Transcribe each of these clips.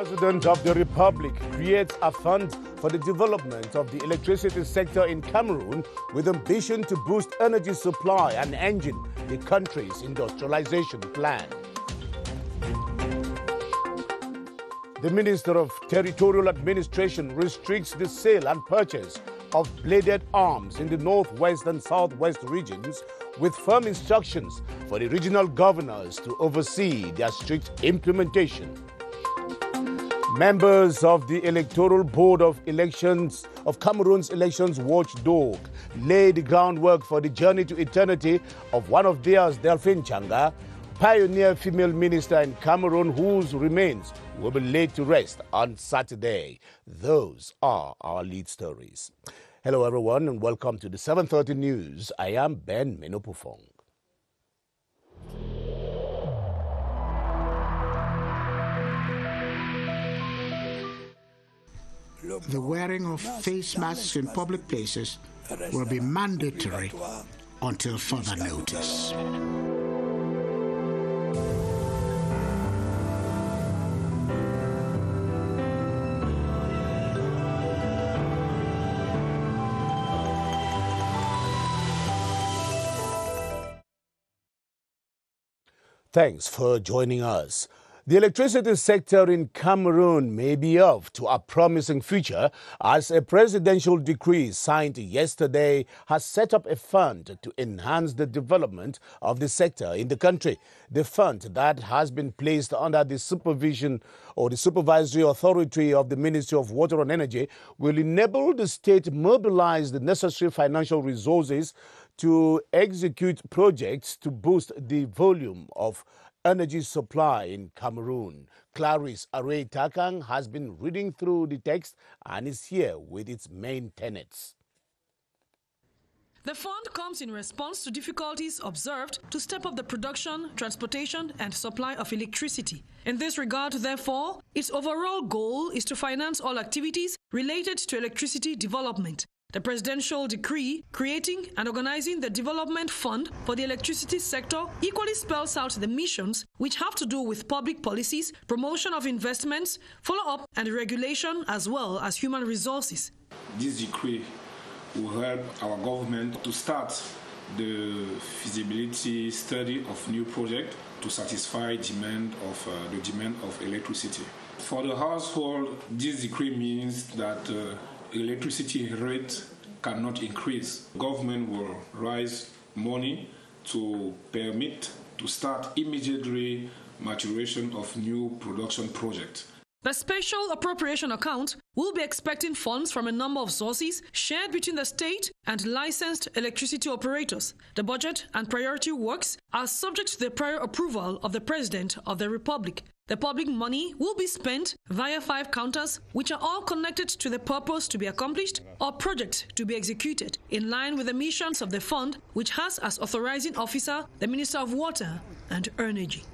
President of the Republic creates a fund for the development of the electricity sector in Cameroon with ambition to boost energy supply and engine the country's industrialization plan. The Minister of Territorial Administration restricts the sale and purchase of bladed arms in the northwest and southwest regions with firm instructions for the regional governors to oversee their strict implementation. Members of the Electoral Board of Elections of Cameroon's elections watchdog laid the groundwork for the journey to eternity of one of theirs, Delphine Changa, pioneer female minister in Cameroon whose remains will be laid to rest on Saturday. Those are our lead stories. Hello everyone and welcome to the 7:30 News. I am Ben Menopufong. The wearing of face masks in public places will be mandatory until further notice. Thanks for joining us. The electricity sector in Cameroon may be off to a promising future as a presidential decree signed yesterday has set up a fund to enhance the development of the sector in the country. The fund that has been placed under the supervision or the supervisory authority of the Ministry of Water and Energy will enable the state mobilize the necessary financial resources to execute projects to boost the volume of energy supply in Cameroon. Clarice Array-Takang has been reading through the text and is here with its main tenets. The fund comes in response to difficulties observed to step up the production, transportation, and supply of electricity. In this regard, therefore, its overall goal is to finance all activities related to electricity development. The presidential decree creating and organizing the development fund for the electricity sector equally spells out the missions which have to do with public policies, promotion of investments, follow-up and regulation, as well as human resources. This decree will help our government to start the feasibility study of new projects to satisfy the demand of electricity. For the household, this decree means that electricity rate cannot increase. Government will raise money to permit to start immediately maturation of new production projects. The special appropriation account will be expecting funds from a number of sources shared between the state and licensed electricity operators. The budget and priority works are subject to the prior approval of the President of the Republic. The public money will be spent via 5 counters, which are all connected to the purpose to be accomplished or project to be executed, in line with the missions of the fund, which has as authorizing officer the Minister of Water and Energy.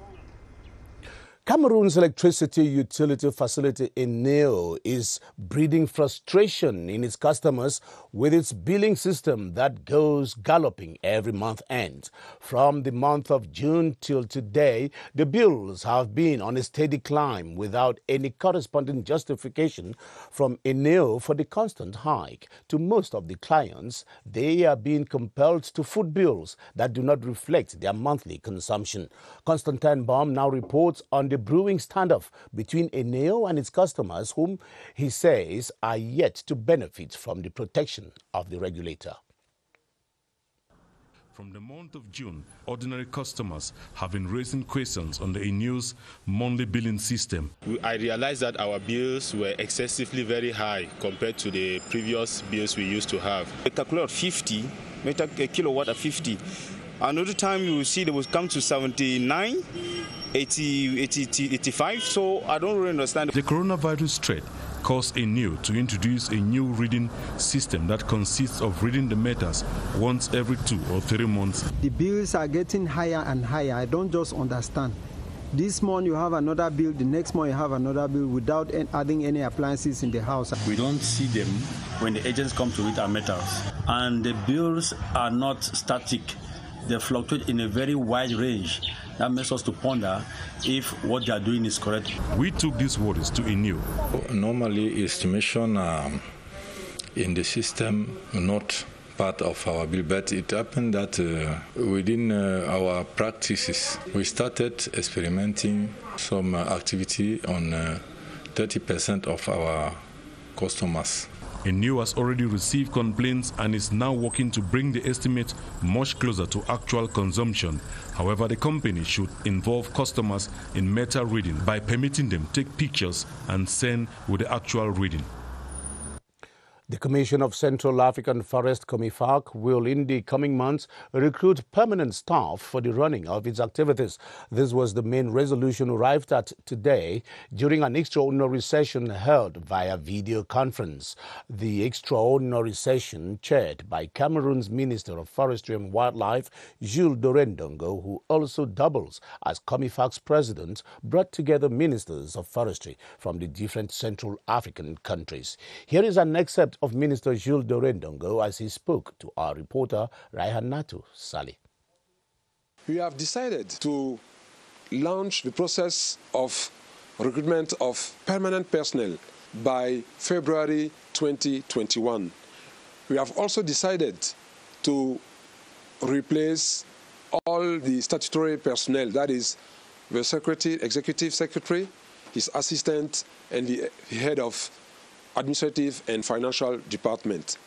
Cameroon's electricity utility facility Eneo is breeding frustration in its customers with its billing system that goes galloping every month end. From the month of June till today, the bills have been on a steady climb without any corresponding justification from Eneo for the constant hike. To most of the clients, they are being compelled to foot bills that do not reflect their monthly consumption. Constantine Baum now reports on the brewing standoff between Eneo and its customers, whom he says are yet to benefit from the protection of the regulator. From the month of June, ordinary customers have been raising questions on the Eneo's monthly billing system. I realized that our bills were excessively very high compared to the previous bills we used to have. A calculator 50, a kilowatt at 50. Another time you will see they will come to 79, 80, 85, so I don't really understand. The coronavirus threat caused Eneo to introduce a new reading system that consists of reading the meters once every 2 or 3 months. The bills are getting higher and higher. I don't just understand. This month you have another bill, the next month you have another bill without adding any appliances in the house. We don't see them when the agents come to read our meters, and the bills are not static. they fluctuate in a very wide range. That makes us to ponder if what they are doing is correct. We took these worries to INEW. Normally, estimation in the system not part of our bill, but it happened that within our practices, we started experimenting some activity on 30% of our customers. INEW has already received complaints and is now working to bring the estimate much closer to actual consumption. However, the company should involve customers in meter reading by permitting them take pictures and send with the actual reading. The Commission of Central African Forest, COMIFAC, will in the coming months recruit permanent staff for the running of its activities. This was the main resolution arrived at today during an extraordinary session held via video conference. The extraordinary session, chaired by Cameroon's Minister of Forestry and Wildlife, Jules Dorendongo, who also doubles as COMIFAC's president, brought together ministers of forestry from the different Central African countries. Here is an excerpt of Minister Jules Dorendongo as he spoke to our reporter Raihanatu Sali. We have decided to launch the process of recruitment of permanent personnel by February 2021. We have also decided to replace all the statutory personnel, that is the secretary, executive secretary, his assistant, and the head of administrative and financial department.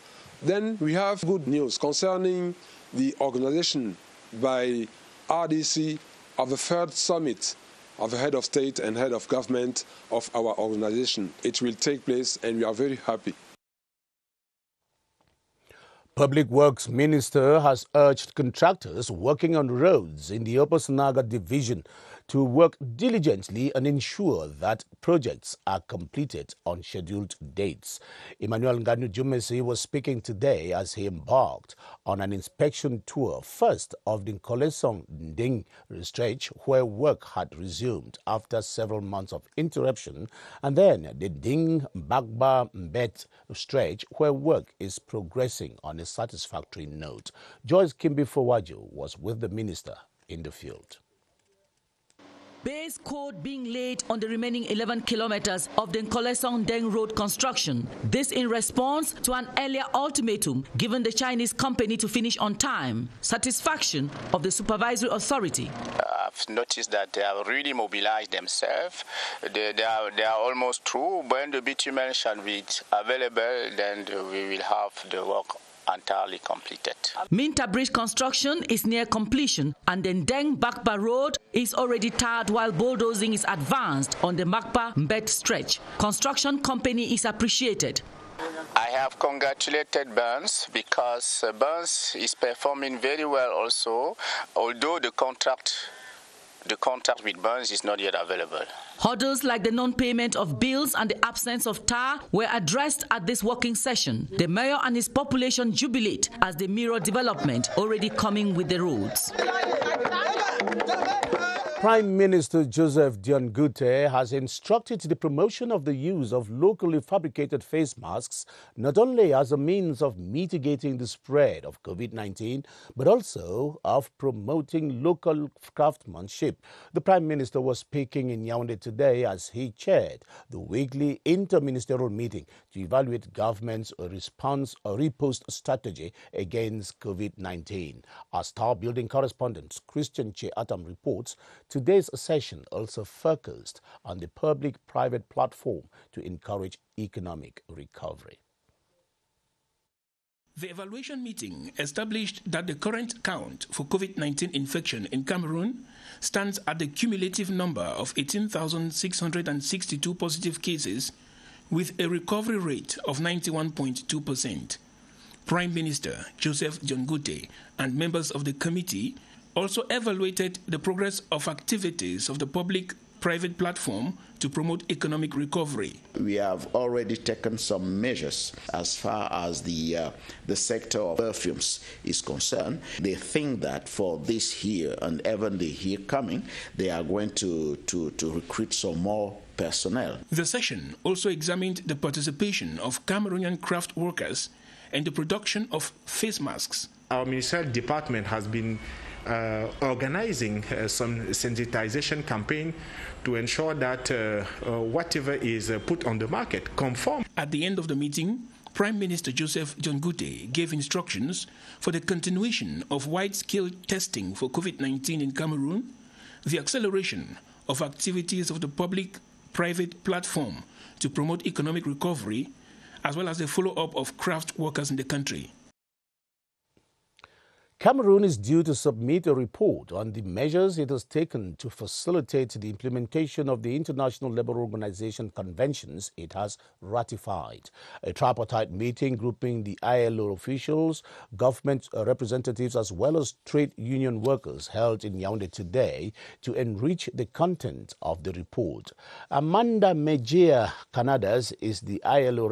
Then we have good news concerning the organization by RDC of the third summit of the head of state and head of government of our organization. It will take place and we are very happy. Public Works Minister has urged contractors working on roads in the Upper Sanaga division to work diligently and ensure that projects are completed on scheduled dates. Emmanuel Nganu Jumesi was speaking today as he embarked on an inspection tour, first of the Kolesong Nding stretch, where work had resumed after several months of interruption, and then the Ding Bagba Mbet stretch, where work is progressing on a satisfactory note. Joyce Kimbi Fowajo was with the minister in the field. Base code being laid on the remaining 11 kilometers of the Kolesong Deng Road construction. This in response to an earlier ultimatum given the Chinese company to finish on time. Satisfaction of the supervisory authority. I've noticed that they have really mobilized themselves. They are almost through. When the bitumen shall be available, then we will have the work entirely completed. Minta Bridge construction is near completion, and the Deng Bakba Road is already tarred while bulldozing is advanced on the Makba Mbet stretch. Construction company is appreciated. I have congratulated Burns because Burns is performing very well also, although the contract with Burns is not yet available. Hurdles like the non-payment of bills and the absence of tar were addressed at this working session. The mayor and his population jubilate as they mirror development already coming with the roads. Prime Minister Joseph Dion-Gute has instructed the promotion of the use of locally fabricated face masks, not only as a means of mitigating the spread of COVID-19, but also of promoting local craftsmanship. The Prime Minister was speaking in Yaoundé today as he chaired the weekly interministerial meeting to evaluate government's response or riposte strategy against COVID-19. Our Star Building correspondent Christian Che Atam reports today's session also focused on the public-private platform to encourage economic recovery. The evaluation meeting established that the current count for COVID-19 infection in Cameroon stands at the cumulative number of 18,662 positive cases with a recovery rate of 91.2%. Prime Minister Joseph Dion-Gute and members of the committee also evaluated the progress of activities of the public-private platform to promote economic recovery. We have already taken some measures as far as the sector of perfumes is concerned. They think that for this year and even the year coming, they are going to recruit some more personnel. The session also examined the participation of Cameroonian craft workers in the production of face masks. Our ministerial department has been organizing some sensitization campaign to ensure that whatever is put on the market conform. At the end of the meeting, Prime Minister Joseph John Gute gave instructions for the continuation of wide-scale testing for COVID-19 in Cameroon, the acceleration of activities of the public-private platform to promote economic recovery, as well as the follow-up of craft workers in the country. Cameroon is due to submit a report on the measures it has taken to facilitate the implementation of the International Labour Organization conventions it has ratified. A tripartite meeting grouping the ILO officials, government representatives as well as trade union workers held in Yaoundé today to enrich the content of the report. Amanda Mejia Canadas is the ILO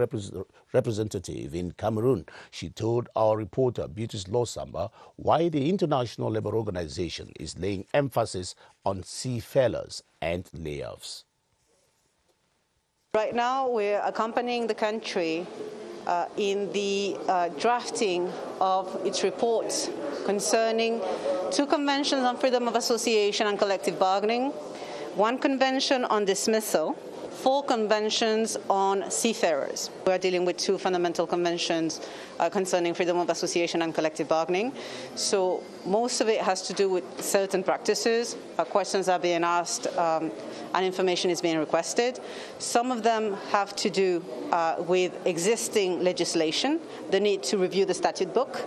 representative in Cameroon. She told our reporter Beatrice Losamba why the International Labour Organization is laying emphasis on seafarers and layoffs. Right now, we're accompanying the country in the drafting of its reports concerning 2 conventions on freedom of association and collective bargaining, 1 convention on dismissal, 4 conventions on seafarers. We are dealing with 2 fundamental conventions concerning freedom of association and collective bargaining. So most of it has to do with certain practices. Questions are being asked and information is being requested. Some of them have to do with existing legislation, the need to review the statute book.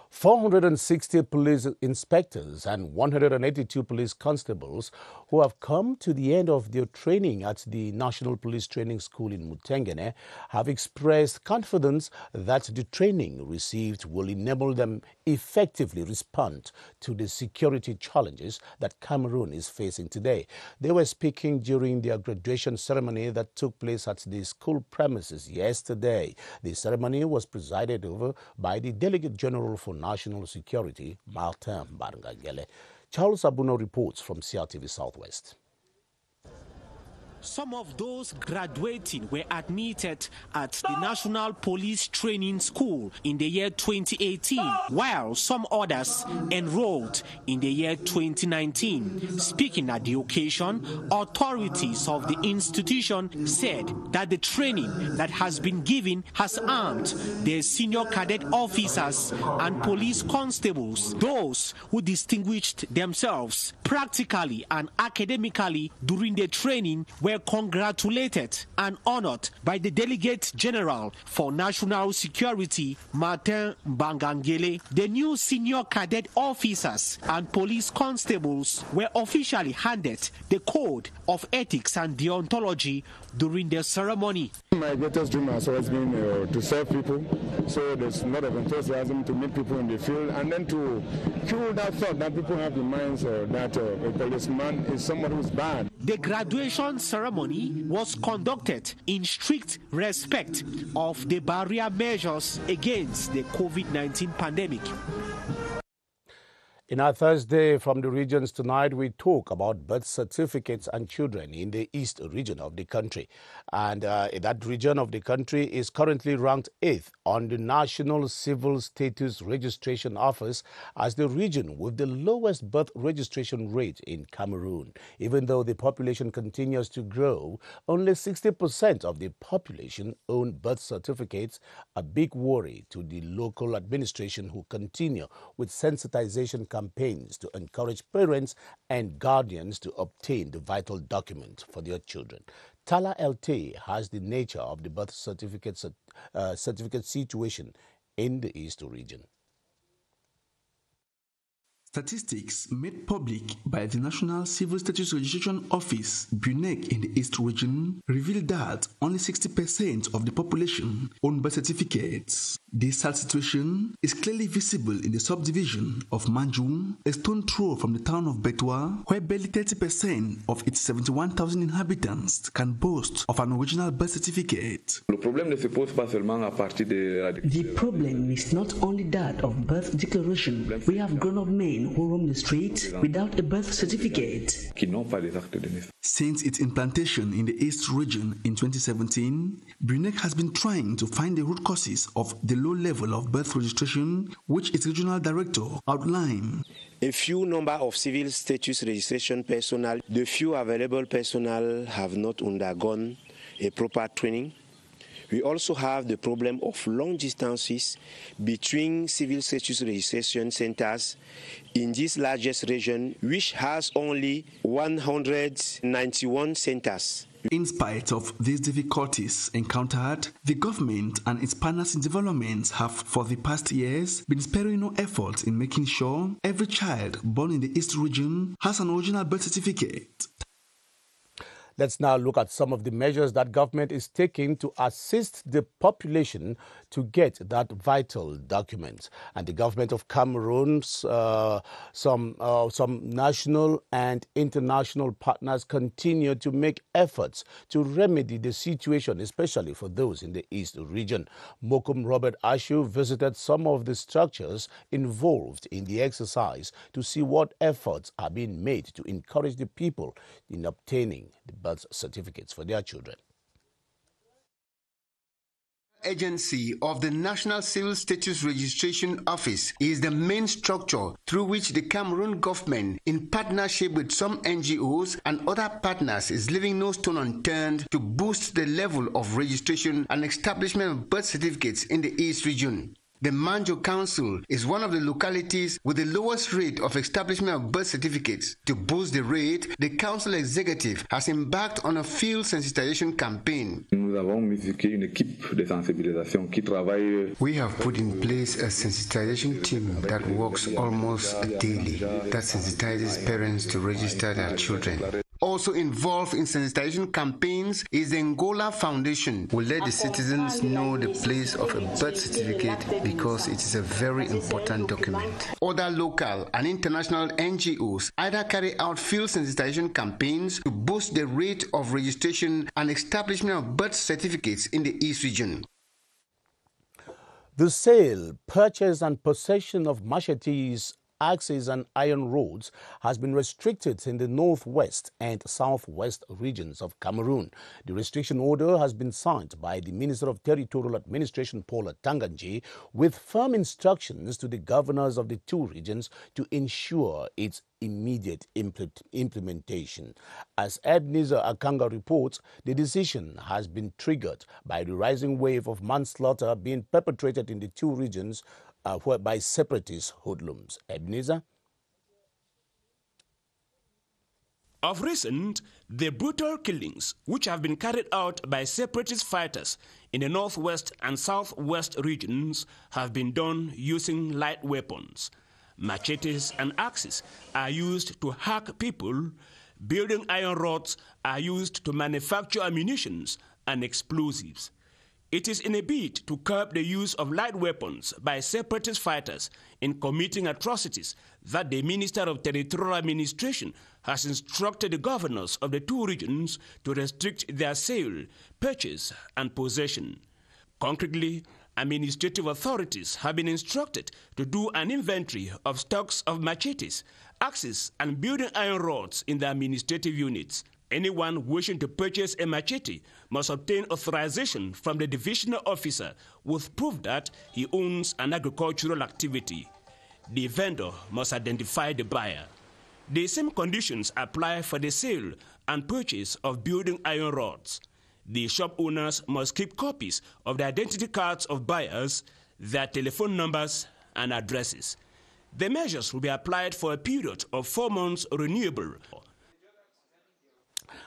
460 police inspectors and 182 police constables who have come to the end of their training at the National Police Training School in Mutengene have expressed confidence that the training received will enable them effectively respond to the security challenges that Cameroon is facing today. They were speaking during their graduation ceremony that took place at the school premises yesterday. The ceremony was presided over by the Delegate General for National Security, Martin Barngangele. Charles Abuno reports from CRTV Southwest. Some of those graduating were admitted at the National Police Training School in the year 2018, while some others enrolled in the year 2019. Speaking at the occasion, authorities of the institution said that the training that has been given has armed their senior cadet officers and police constables, those who distinguished themselves practically and academically during the training were congratulated and honored by the Delegate General for National Security, Martin Bangangele. The new senior cadet officers and police constables were officially handed the Code of Ethics and Deontology during the ceremony. My greatest dream has always been to serve people, so there's a lot of enthusiasm to meet people in the field and then to kill that thought that people have in minds that a policeman is someone who's bad. The graduation ceremony was conducted in strict respect of the barrier measures against the COVID-19 pandemic. In our Thursday from the regions tonight, we talk about birth certificates and children in the East region of the country. And that region of the country is currently ranked 8th on the National Civil Status Registration Office as the region with the lowest birth registration rate in Cameroon. Even though the population continues to grow, only 60% of the population own birth certificates, a big worry to the local administration who continue with sensitization campaigns to encourage parents and guardians to obtain the vital document for their children. Tala LT has the nature of the birth certificate situation in the East region. Statistics made public by the National Civil Status Registration Office, BUNEC, in the East region reveal that only 60% of the population own birth certificates. This sad situation is clearly visible in the subdivision of Manjung, a stone throw from the town of Betwa, where barely 30% of its 71,000 inhabitants can boast of an original birth certificate. The problem is not only that of birth declaration. We have grown-up men women who roam the street without a birth certificate. Since its implantation in the East region in 2017, BUNEC has been trying to find the root causes of the low level of birth registration, which its regional director outlined. A few number of civil status registration personnel, the few available personnel have not undergone a proper training. We also have the problem of long distances between civil status registration centers in this largest region, which has only 191 centers. In spite of these difficulties encountered, the government and its partners in development have for the past years been sparing no effort in making sure every child born in the East region has an original birth certificate. Let's now look at some of the measures that government is taking to assist the population to get that vital document. And the government of Cameroon, some national and international partners continue to make efforts to remedy the situation, especially for those in the East region. Mokum Robert Ashu visited some of the structures involved in the exercise to see what efforts are being made to encourage the people in obtaining the birth certificates for their children. Agency of the National Civil Status Registration Office is the main structure through which the Cameroon government, in partnership with some NGOs and other partners, is leaving no stone unturned to boost the level of registration and establishment of birth certificates in the East region. The Manjo Council is one of the localities with the lowest rate of establishment of birth certificates. To boost the rate, the council executive has embarked on a field sensitization campaign. We have put in place a sensitization team that works almost daily, that sensitizes parents to register their children. Also involved in sensitization campaigns is the Angola Foundation, who let the citizens know the place of a birth certificate because it is a very important document. Other local and international NGOs either carry out field sensitization campaigns to boost the rate of registration and establishment of birth certificates in the East region. The sale, purchase and possession of machetes, axes and iron rods has been restricted in the northwest and southwest regions of Cameroon. The restriction order has been signed by the Minister of Territorial Administration, Paul Tanganji, with firm instructions to the governors of the two regions to ensure its immediate implementation. As Ebenezer Akanga reports, the decision has been triggered by the rising wave of manslaughter being perpetrated in the two regions by separatist hoodlums. Ebenezer? Of recent, the brutal killings which have been carried out by separatist fighters in the northwest and southwest regions have been done using light weapons. Machetes and axes are used to hack people. Building iron rods are used to manufacture ammunition and explosives. It is in a bid to curb the use of light weapons by separatist fighters in committing atrocities that the Minister of Territorial Administration has instructed the governors of the two regions to restrict their sale, purchase, and possession. Concretely, administrative authorities have been instructed to do an inventory of stocks of machetes, axes, and building iron rods in the administrative units. Anyone wishing to purchase a machete must obtain authorization from the divisional officer with proof that he owns an agricultural activity. The vendor must identify the buyer. The same conditions apply for the sale and purchase of building iron rods. The shop owners must keep copies of the identity cards of buyers, their telephone numbers, and addresses. The measures will be applied for a period of 4 months renewable.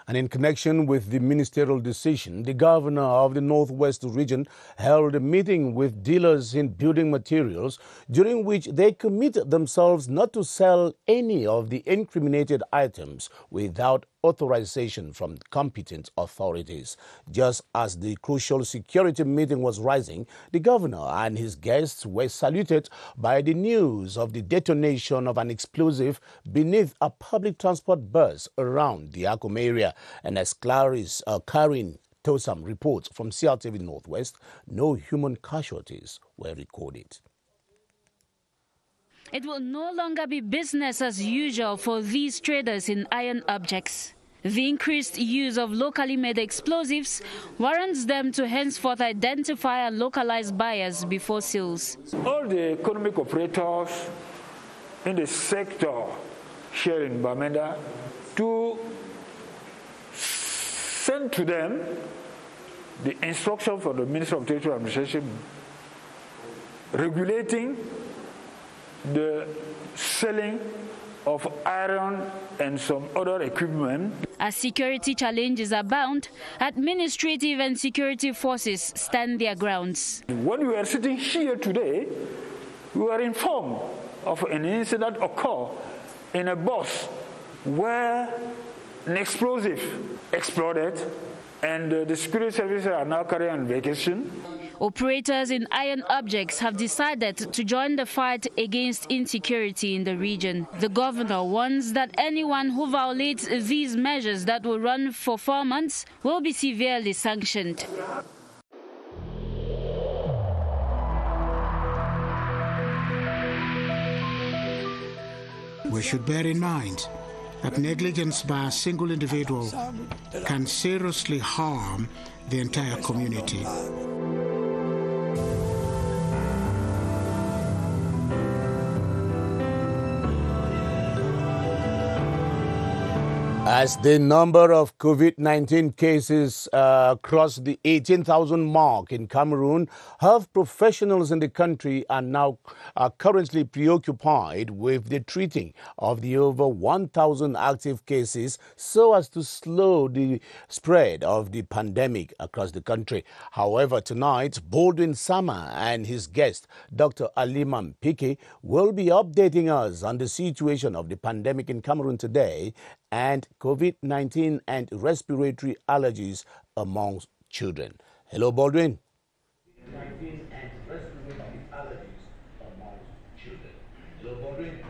And in connection with the ministerial decision, the governor of the Northwest region held a meeting with dealers in building materials, during which they committed themselves not to sell any of the incriminated items without authorization from competent authorities. Just as the crucial security meeting was rising, the governor and his guests were saluted by the news of the detonation of an explosive beneath a public transport bus around the Akom area. And as Karin Tosam reports from CRTV Northwest, no human casualties were recorded. It will no longer be business as usual for these traders in iron objects. The increased use of locally made explosives warrants them to henceforth identify and localize buyers before sales. All the economic operators in the sector here in Bamenda to send to them the instruction for the Ministry of Territorial Administration regulating the selling of iron and some other equipment. As security challenges abound, administrative and security forces stand their grounds. When we were sitting here today, we were informed of an incident occurred in a bus where an explosive exploded, and the security services are now carrying on vacation. Operators in iron objects have decided to join the fight against insecurity in the region. The governor warns that anyone who violates these measures that will run for 4 months will be severely sanctioned. We should bear in mind that negligence by a single individual can seriously harm the entire community. As the number of COVID-19 cases crossed the 18,000 mark in Cameroon, health professionals in the country are currently preoccupied with the treating of the over 1,000 active cases so as to slow the spread of the pandemic across the country. However, tonight, Baldwin Sama and his guest, Dr. Aliman Piki, will be updating us on the situation of the pandemic in Cameroon today and COVID-19 and respiratory allergies among children. Hello, Baldwin. COVID-19 and respiratory allergies among children. Hello, Baldwin.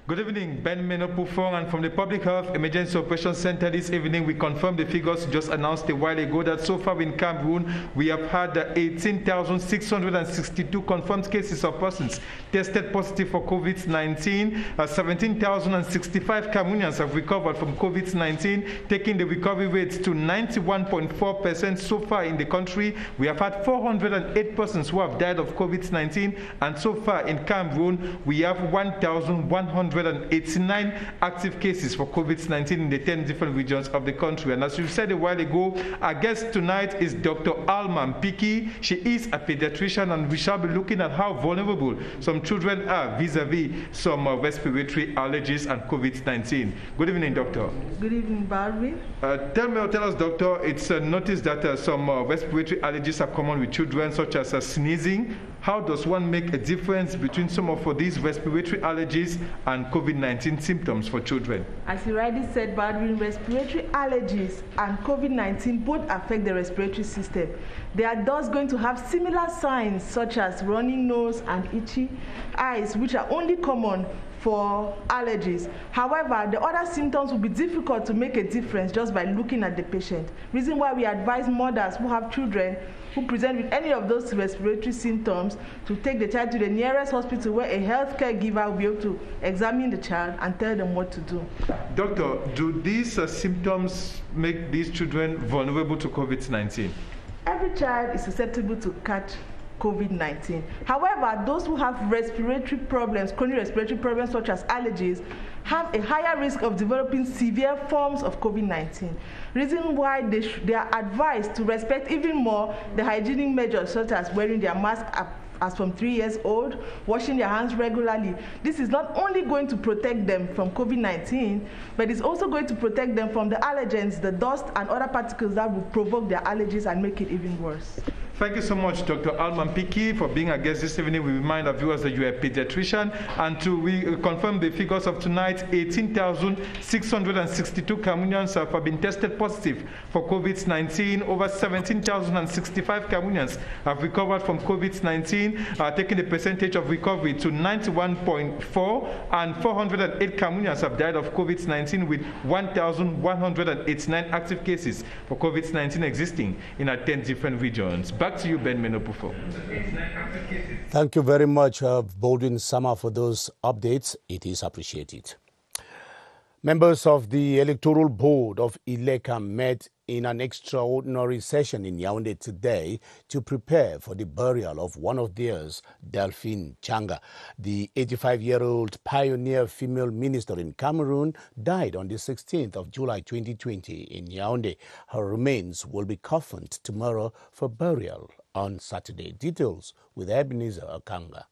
Good evening, Ben Menopufong, and from the Public Health Emergency Operations Center this evening, we confirm the figures just announced a while ago that so far in Cameroon, we have had 18,662 confirmed cases of persons tested positive for COVID-19. 17,065 Cameroonians have recovered from COVID-19, taking the recovery rate to 91.4% so far in the country. We have had 408 persons who have died of COVID-19, and so far in Cameroon, we have 1,189 active cases for COVID-19 in the 10 different regions of the country. And as we said a while ago, our guest tonight is Dr. Aliman Piki. She is a pediatrician, and we shall be looking at how vulnerable some children are vis-a-vis some respiratory allergies and COVID-19. Good evening, doctor. Good evening, Barbie. Tell us, doctor, it's noticed that some respiratory allergies are common with children, such as sneezing. How does one make a difference between some of these respiratory allergies and COVID-19 symptoms for children? As you rightly said, Baldwin, respiratory allergies and COVID-19 both affect the respiratory system. They are thus going to have similar signs such as running nose and itchy eyes, which are only common for allergies. However, the other symptoms will be difficult to make a difference just by looking at the patient. Reason why we advise mothers who have children who present with any of those respiratory symptoms to take the child to the nearest hospital where a healthcare giver will be able to examine the child and tell them what to do. Doctor, do these symptoms make these children vulnerable to COVID-19? Every child is susceptible to catch COVID-19. However, those who have respiratory problems, chronic respiratory problems such as allergies, have a higher risk of developing severe forms of COVID-19. Reason why they are advised to respect even more the hygienic measures such as wearing their mask as from 3 years old, washing their hands regularly. This is not only going to protect them from COVID-19, but it's also going to protect them from the allergens, the dust and other particles that will provoke their allergies and make it even worse. Thank you so much, Dr. Aliman Piki, for being our guest this evening. We remind our viewers that you are a pediatrician, and we confirm the figures of tonight. 18,662 Cameroonians have been tested positive for COVID-19. Over 17,065 Cameroonians have recovered from COVID-19, taking the percentage of recovery to 91.4%, and 408 Cameroonians have died of COVID-19, with 1,189 active cases for COVID-19 existing in our 10 different regions. Back Back to you, Ben Menopufo. Thank you very much, Baldwin Sama, for those updates. It is appreciated. Members of the Electoral Board of Ileka met in an extraordinary session in Yaoundé today to prepare for the burial of one of theirs, Delphine Changa. The 85-year-old pioneer female minister in Cameroon died on the 16th of July 2020 in Yaoundé. Her remains will be coffined tomorrow for burial on Saturday. Details with Ebenezer Akanga.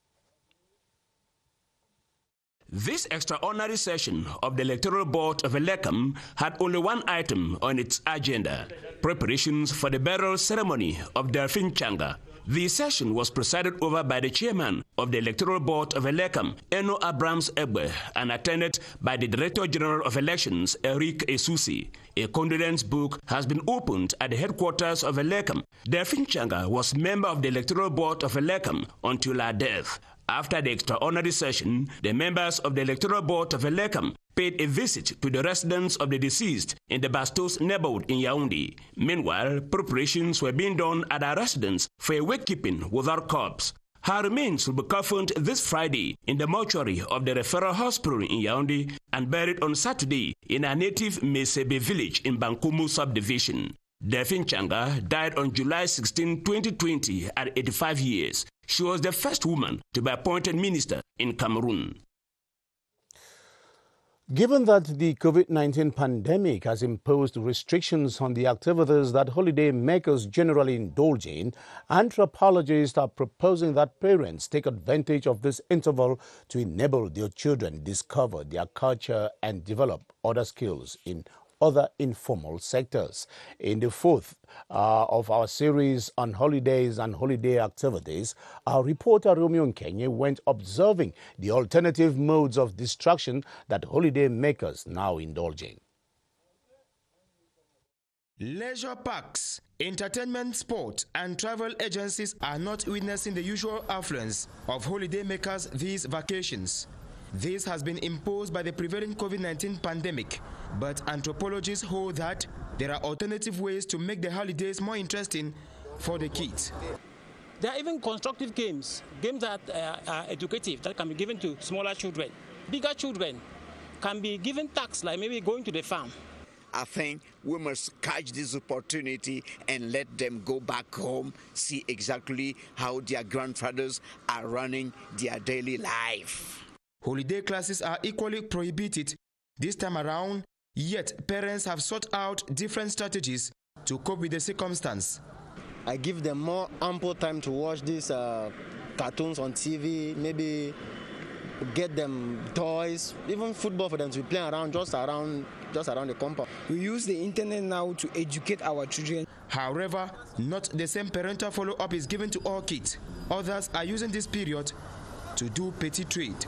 This extraordinary session of the Electoral Board of Elecam had only one item on its agenda: preparations for the burial ceremony of Delphine Changa. The session was presided over by the chairman of the Electoral Board of Elecam, Eno Abrams Egbe, and attended by the Director General of Elections, Eric Esusi. A condolence book has been opened at the headquarters of Elecam. Delphine Changa was member of the Electoral Board of Elecam until her death. After the extraordinary session, the members of the Electoral Board of Elecam paid a visit to the residence of the deceased in the Bastos neighborhood in Yaoundé. Meanwhile, preparations were being done at her residence for a wakekeeping without corpse. Her remains will be coffined this Friday in the mortuary of the referral hospital in Yaoundé and buried on Saturday in her native Mesebe village in Bankumu subdivision. Delphine Changa died on July 16, 2020 at 85 years. She was the first woman to be appointed minister in Cameroon. Given that the COVID-19 pandemic has imposed restrictions on the activities that holiday makers generally indulge in, anthropologists are proposing that parents take advantage of this interval to enable their children discover their culture and develop other skills in other informal sectors. In the fourth of our series on holidays and holiday activities, our reporter Romeo Nkenye went observing the alternative modes of distraction that holiday makers now indulge in. Leisure parks, entertainment, sport, and travel agencies are not witnessing the usual affluence of holiday makers these vacations. This has been imposed by the prevailing COVID-19 pandemic, but anthropologists hold that there are alternative ways to make the holidays more interesting for the kids. There are even constructive games that are educative, that can be given to smaller children. Bigger children can be given tasks like maybe going to the farm. I think we must catch this opportunity and let them go back home, see exactly how their grandfathers are running their daily life. Holiday classes are equally prohibited this time around, yet parents have sought out different strategies to cope with the circumstance. I give them more ample time to watch these cartoons on TV, maybe get them toys, even football for them to be playing around, just around the compound. We use the internet now to educate our children. However, not the same parental follow-up is given to all kids. Others are using this period to do petty trade.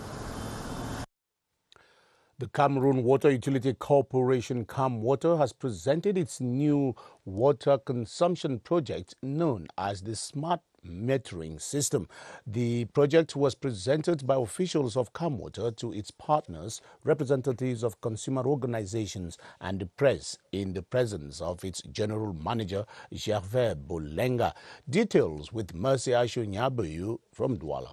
The Cameroon Water Utility Corporation, CamWater, has presented its new water consumption project known as the Smart Metering System. The project was presented by officials of CamWater to its partners, representatives of consumer organizations and the press in the presence of its general manager, Gervais Bolenga. Details with Mercy Ashonyaboyu from Douala.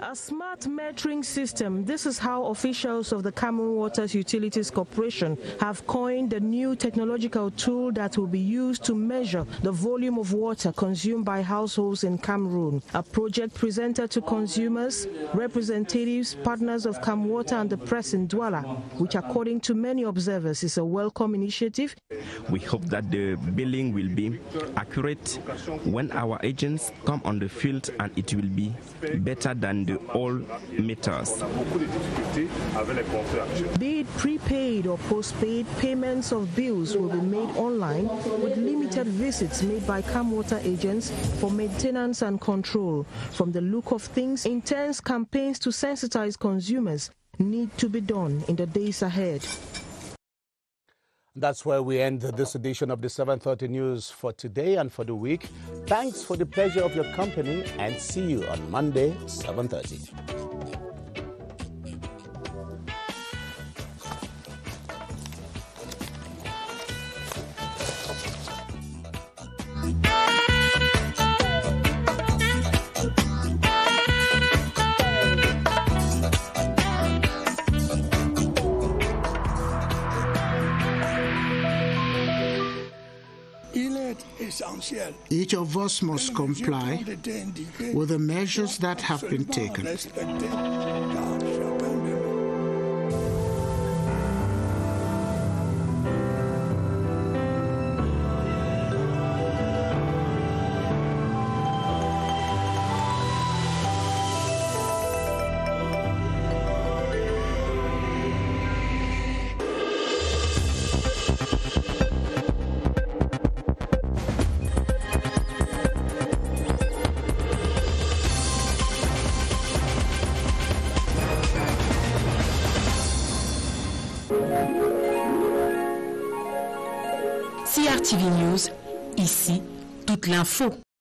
A smart metering system. This is how officials of the Cameroon Water Utilities Corporation have coined the new technological tool that will be used to measure the volume of water consumed by households in Cameroon. A project presented to consumers, representatives, partners of CamWater and the press in Douala, which according to many observers is a welcome initiative. We hope that the billing will be accurate when our agents come on the field, and it will be better than the old meters. Be it prepaid or postpaid, payments of bills will be made online with limited visits made by CamWater agents for maintenance and control. From the look of things, intense campaigns to sensitize consumers need to be done in the days ahead. That's where we end this edition of the 7:30 News for today and for the week. Thanks for the pleasure of your company, and see you on Monday, 7:30. Each of us must comply with the measures that have been taken. CRTV News, ici, toute l'info.